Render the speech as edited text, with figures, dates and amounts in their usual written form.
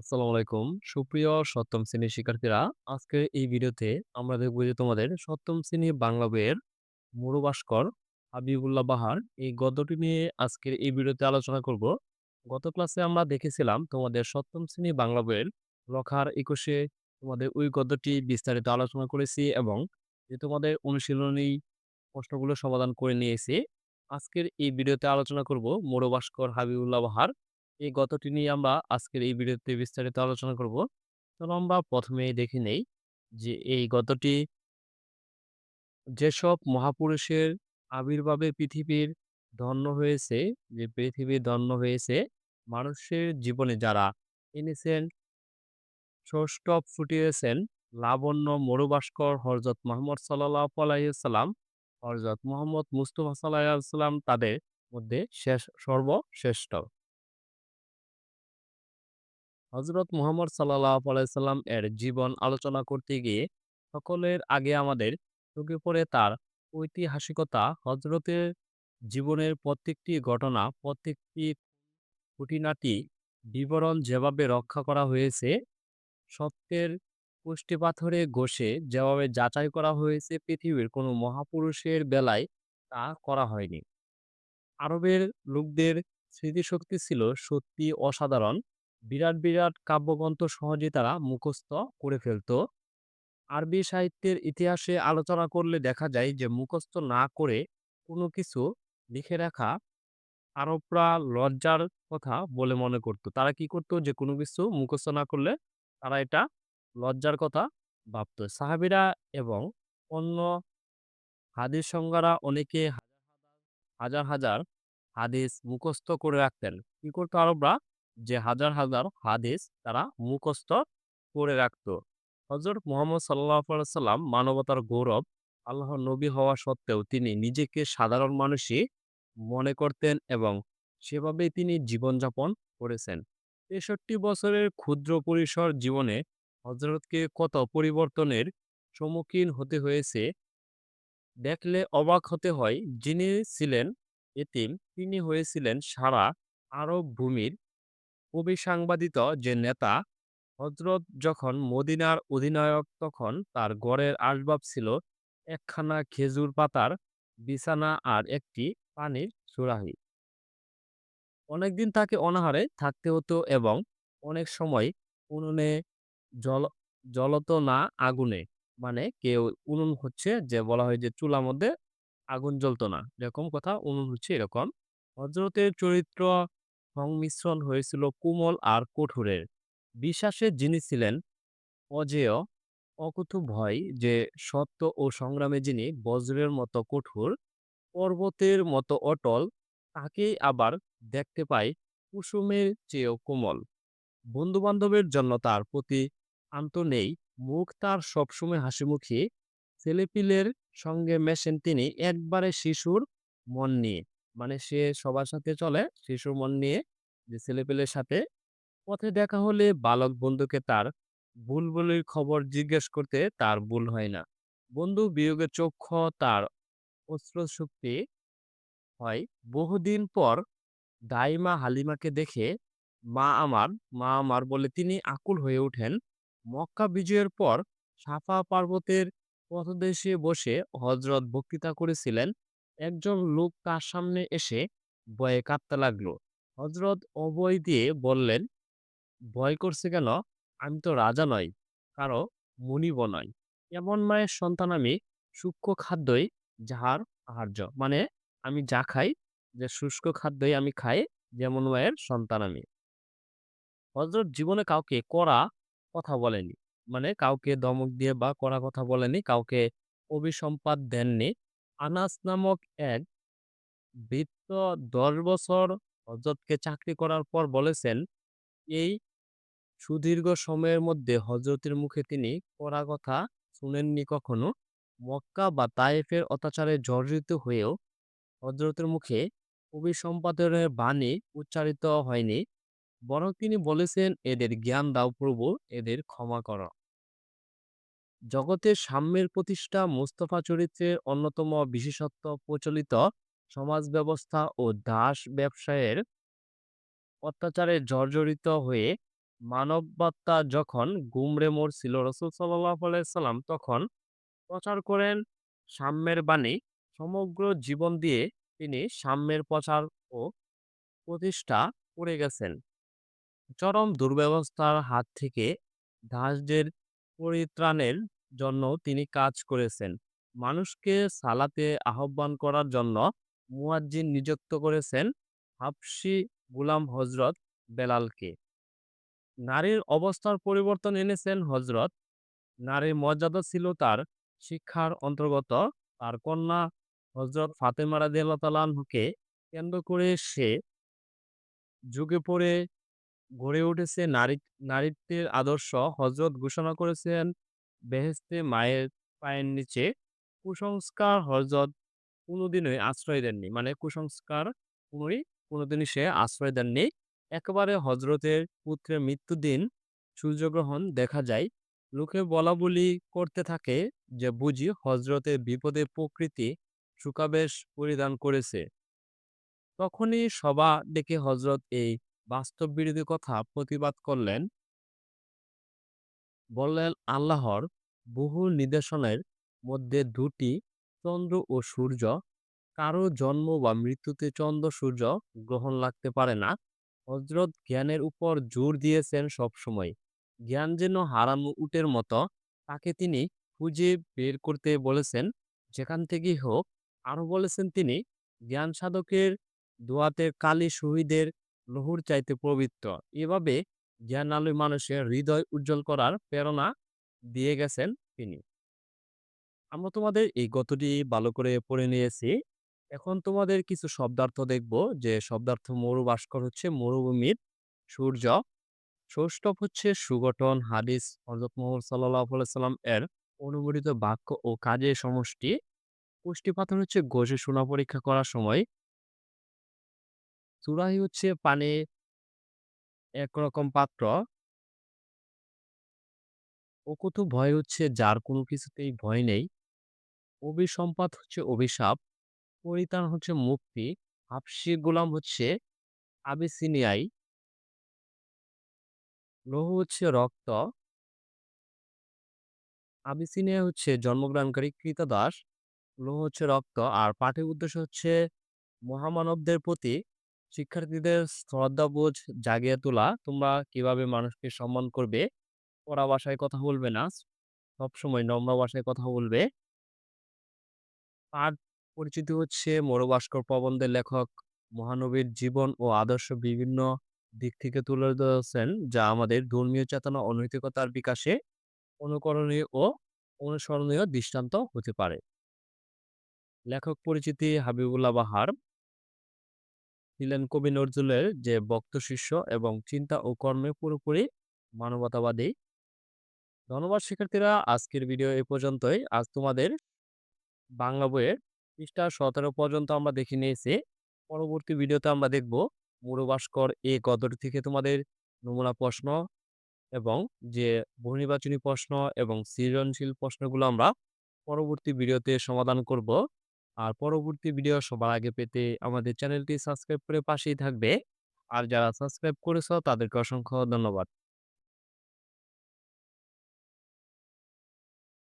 আসসালামু আলাইকুম। সুপ্রিয় সপ্তম শ্রেণীর শিক্ষার্থীরা, আজকের এই ভিডিওতে আমরা দেখব যে তোমাদের সপ্তম শ্রেণী বাংলা বইয়ের মরু ভাস্কর হাবিবুল্লাহ বাহার এই গদ্যটি নিয়ে আজকের এই ভিডিওতে আলোচনা করব। গত ক্লাসে আমরা দেখেছিলাম তোমাদের সপ্তম শ্রেণী বাংলা বইয়ের রখার ২১-এ তোমাদের ওই গদ্যটি বিস্তারিত আলোচনা করেছি এবং যে তোমাদের অনুশীলনী প্রশ্নগুলো সমাধান করে নিয়েছি। আজকের এই ভিডিওতে আলোচনা করব মরু ভাস্কর হাবিবুল্লাহ বাহার এই গদ্যটি নিয়ে আমরা আজকের এই ভিডিওতে বিস্তারিত আলোচনা করব। চলো আমরা প্রথমেই দেখে নেই যে এই গদ্যটি যেসব মহাপুরুষের আবির্ভাবে পৃথিবীর ধন্য হয়েছে, যে পৃথিবী ধন্য হয়েছে, মানুষের জীবনে যারা এনেছেন, সৌষ্ঠব ফুটিয়েছেন, লাবণ্য মরুভাস্কর হযরত মুহাম্মদ সাল্লাল্লাহু আলাইহি ওয়াসাল্লাম, হযরত মুহাম্মদ মুস্তাফা সাল্লাল্লাহু আলাইহি ওয়াসাল্লাম তাদের মধ্যে সর্বশ্রেষ্ঠ। হযরত মুহাম্মদ সাল্লাল্লাহু আলাইহি সাল্লাম এর জীবন আলোচনা করতে গিয়ে সকলের আগে আমাদের চোখে পড়ে তার ঐতিহাসিকতা। হযরতের জীবনের প্রত্যেকটি ঘটনা, প্রত্যেকটি খুঁটিনাটি বিবরণ যেভাবে রক্ষা করা হয়েছে, সত্যের কষ্টিপাথরে ঘষে যেভাবে যাচাই করা হয়েছে, পৃথিবীর কোনো মহাপুরুষের বেলায় তা করা হয়নি। আরবের লোকদের স্মৃতিশক্তি ছিল সত্যি অসাধারণ। বিরাট বিরাট কাব্যগ্রন্থ সহজে তারা মুখস্থ করে ফেলত। আরবি সাহিত্যের ইতিহাসে আলোচনা করলে দেখা যায় যে মুখস্থ না করে কোনো কিছু লিখে রাখা আরবরা লজ্জার কথা বলে মনে করত। তারা কি করত? যে কোনো কিছু মুখস্থ না করলে তারা এটা লজ্জার কথা ভাবত। সাহাবীরা এবং অন্য হাদীস সংজ্ঞারা অনেকে হাজার হাজার হাদিস মুখস্থ করে রাখতেন। কি করতো আরবরা? যে হাজার হাজার হাদিস তারা মুখস্থ করে রাখত। হযরত মুহাম্মদ সাল্লাল্লাহু আলাইহি ওয়াসাল্লাম মানবতার গৌরব। আল্লাহর নবী হওয়া সত্ত্বেও তিনি নিজেকে সাধারণ মানুষই মনে করতেন এবং সেভাবেই তিনি জীবনযাপন করেছেন। ৬৩ বছরের ক্ষুদ্র পরিসর জীবনে হযরতকে কত পরিবর্তনের সম্মুখীন হতে হয়েছে দেখলে অবাক হতে হয়। যিনি ছিলেন এতিম, তিনি হয়েছিলেন সারা আরব ভূমির অবিসংবাদিত যে নেতা। হযরত যখন মদিনার অধিনায়ক, তখন তার ঘরের আসবাব ছিল একখানা খেজুর পাতার বিছানা আর একটি পানির সুরাহি। অনেকদিন তাকে অনাহারে থাকতে হতো এবং অনেক সময় উনুনে জল জ্বলত না আগুনে। মানে কেউ উনুন হচ্ছে যে বলা হয় যে চুলার মধ্যে আগুন জ্বলত না। এরকম কথা, উনুন হচ্ছে এরকম। হযরতের চরিত্র সংমিশ্রণ হয়েছিল কোমল আর কঠোরের। বিশ্বাসে যিনি ছিলেন অজেয়, অকুতোভয়, যে সত্য ও সংগ্রামে যিনি বজ্রের মতো কঠোর, পর্বতের মতো অটল, তাকেই আবার দেখতে পাই কুসুমের চেয়েও কোমল। বন্ধু-বান্ধবের জন্য তার প্রতি আন্ত নেই। মুখ তার সবসময় হাসিমুখী। ছেলেপিলের সঙ্গে মেশেন তিনি একবারে শিশুর মন নিয়ে। মানে সে সবার সাথে চলে শিশুর মন নিয়ে, যে ছেলেপেলের সাথে। পথে দেখা হলে বালক বন্ধুকে তার বুলবুলির খবর জিজ্ঞেস করতে তার ভুল হয় না। বন্ধু বিয়োগে চক্ষ তার অশ্রুশক্তি হয়। বহুদিন পর দাইমা হালিমাকে দেখে মা আমার, মা আমার বলে তিনি আকুল হয়ে ওঠেন। মক্কা বিজয়ের পর সাফা পার্বতের পথদেশে বসে হযরত বক্তৃতা করেছিলেন। একজন লোক তার সামনে এসে ভয়ে কাঁদতে লাগলো। হযরত অভয় দিয়ে বললেন, ভয় করছে কেন? আমি তো রাজা নই, কারো মুনিবও নই। এমন মায়ের সন্তান আমি, সূক্ষ্ম খাদ্যই যাহার আহার্য। মানে আমি যা খাই, যে শুষ্ক খাদ্যই আমি খাই, যেমন মায়ের সন্তান আমি। হযরত জীবনে কাউকে কড়া কথা বলেনি। মানে কাউকে ধমক দিয়ে বা কড়া কথা বলেনি, কাউকে অভিসম্পাত দেননি। আনাস নামক এক ভৃত্য ১০ বছর হযরতকে চাকরি করার পর বলেছেন, এই সুদীর্ঘ সময়ের মধ্যে হযরতের মুখে তিনি কড়া কথা শুনেননি কখনো। মক্কা বা তায়েফের অত্যাচারে জর্জরিত হয়েও হযরতের মুখে অভিসম্পাদনের বাণী উচ্চারিত হয়নি। বরং তিনি বলেছেন, এদের জ্ঞান দাও প্রভু, এদের ক্ষমা কর। জগতের সাম্যের প্রতিষ্ঠা মুস্তাফা চরিত্রের অন্যতম বিশেষত্ব প্রচলিত সমাজ ব্যবস্থা ও দাস ব্যবসায়ের অত্যাচারে জর্জরিত হয়ে মানবতা যখন গুমরে মরছিল রাসূল সাল্লাল্লাহু আলাইহি সাল্লাম তখন প্রচার করেন সাম্যের বাণী। সমগ্র জীবন দিয়ে তিনি সাম্যের প্রচার ও প্রতিষ্ঠা করে গেছেন। চরম দুর্ব্যবস্থার হাত থেকে দাসদের পরিত্রাণের জন্য তিনি কাজ করেছেন। মানুষকে সালাতে আহ্বান করার জন্য মুয়াজ্জিন নিযুক্ত করেছেন হাবশী গোলাম হযরত বেলালকে। নারীর অবস্থার পরিবর্তন এনেছেন হযরত। নারীর মর্যাদা ছিল তার শিক্ষার অন্তর্গত। তার কন্যা হযরত ফাতেমা রাদিয়াল্লাহু তাআলা আনহুকে কেন্দ্র করে সে যুগে পড়ে গড়ে উঠেছে নারীত্বের আদর্শ। হযরত ঘোষণা করেছেন বেহেশতে মায়ের পায়ের নিচে। কুসংস্কার হযরত কোনদিনই আশ্রয় দেননি। মানে কুসংস্কার কোনই কোনদিনই সে আশ্রয় দেননি। একেবারে হযরতের পুত্রের মৃত্যুদিন সূর্যগ্রহণ দেখা যায়। লোকে বলাবলি করতে থাকে যে বুঝি হযরতের বিপদে প্রকৃতি সুকাবেশ পরিধান করেছে। তখনই সভা ডেকে হযরত এই বাস্তব বিরোধী কথা প্রতিবাদ করলেন। বললেন আল্লাহর বহু নিদর্শনের মধ্যে দুটি চন্দ্র ও সূর্য, কারো জন্ম বা মৃত্যুতে চন্দ্র সূর্য গ্রহণ লাগতে পারে না। হযরত জ্ঞানের উপর জোর দিয়েছেন সবসময়। জ্ঞান যেন হারানো উটের মতো, তাকে তিনি খুঁজে বের করতে বলেছেন যেখান থেকেই হোক। আরো বলেছেন তিনি জ্ঞান সাধকের দোয়াতে কালী শহীদের লহুর চাইতে পবিত্র। এভাবে জ্ঞান আলোয় মানুষের হৃদয় উজ্জ্বল করার প্রেরণা দিয়ে গেছেন তিনি। আমরা তোমাদের এই গদ্যটি ভালো করে পড়ে নিয়েছি। এখন তোমাদের কিছু শব্দার্থ দেখব যে শব্দার্থ মরু ভাস্কর হচ্ছে মরুভূমির সূর্য। সৌষ্ঠব হচ্ছে সুগঠন হাদিস হযরত মুহাম্মদ সাল্লাল্লাহু আলাইহি সাল্লাম এর অনুমোদিত বাক্য ও কাজের সমষ্টি। পুষ্টিপাথর হচ্ছে ঘষে সোনা পরীক্ষা করার সময়। সুরাহি হচ্ছে পানি একরকম পাত্র। অকুতু ভয় হচ্ছে যার কোনো কিছুতেই ভয় নেই। অভিসম্পাত হচ্ছে অভিশাপ। পরিত্রাণ হচ্ছে মুক্তি। হাবশী গোলাম হচ্ছে আবিসিনিয়ায়। লৌহ হচ্ছে রক্ত। আবিসিনিয়া হচ্ছে জন্মগ্রহণকারী ক্রীতদাস। লৌহ হচ্ছে রক্ত। আর পাঠের উদ্দেশ্য হচ্ছে মহামানবদের প্রতি শিক্ষার্থীদের শ্রদ্ধাবোধ জাগিয়ে তোলা। তোমরা কিভাবে মানুষকে সম্মান করবে, কড়া ভাষায় কথা বলবে না, সবসময় নম্র ভাষায় কথা বলবে। তার পরিচিতি হচ্ছে মরু ভাস্কর প্রবন্ধের লেখক মহানবীর জীবন ও আদর্শ বিভিন্ন দিক থেকে তুলে ধরেছেন, যা আমাদের ধর্মীয় চেতনা ও নৈতিকতার বিকাশে অনুকরণীয় ও অনুসরণীয় দৃষ্টান্ত হতে পারে। লেখক পরিচিতি হাবিবুল্লাহ বাহার ছিলেন কবি নজরুলের যে ভক্ত শিষ্য এবং চিন্তা ও কর্মে পুরোপুরি মানবতাবাদী। ধন্যবাদ শিক্ষার্থীরা, আজকের ভিডিও এই পর্যন্তই। আজ তোমাদের বাংলা বইয়ের পৃষ্ঠা ১৭ পর্যন্ত আমরা দেখে নিয়েছি। পরবর্তী ভিডিওতে আমরা দেখব মরু ভাস্কর এই গদ্যটি থেকে তোমাদের নমুনা প্রশ্ন এবং যে বহুনির্বাচনী প্রশ্ন এবং সৃজনশীল প্রশ্নগুলো আমরা পরবর্তী ভিডিওতে সমাধান করব। আর পরবর্তী ভিডিও সবার আগে পেতে আমাদের চ্যানেলটি সাবস্ক্রাইব করে পাশেই থাকবে। আর যারা সাবস্ক্রাইব করেছো তাদেরকে অসংখ্য ধন্যবাদ।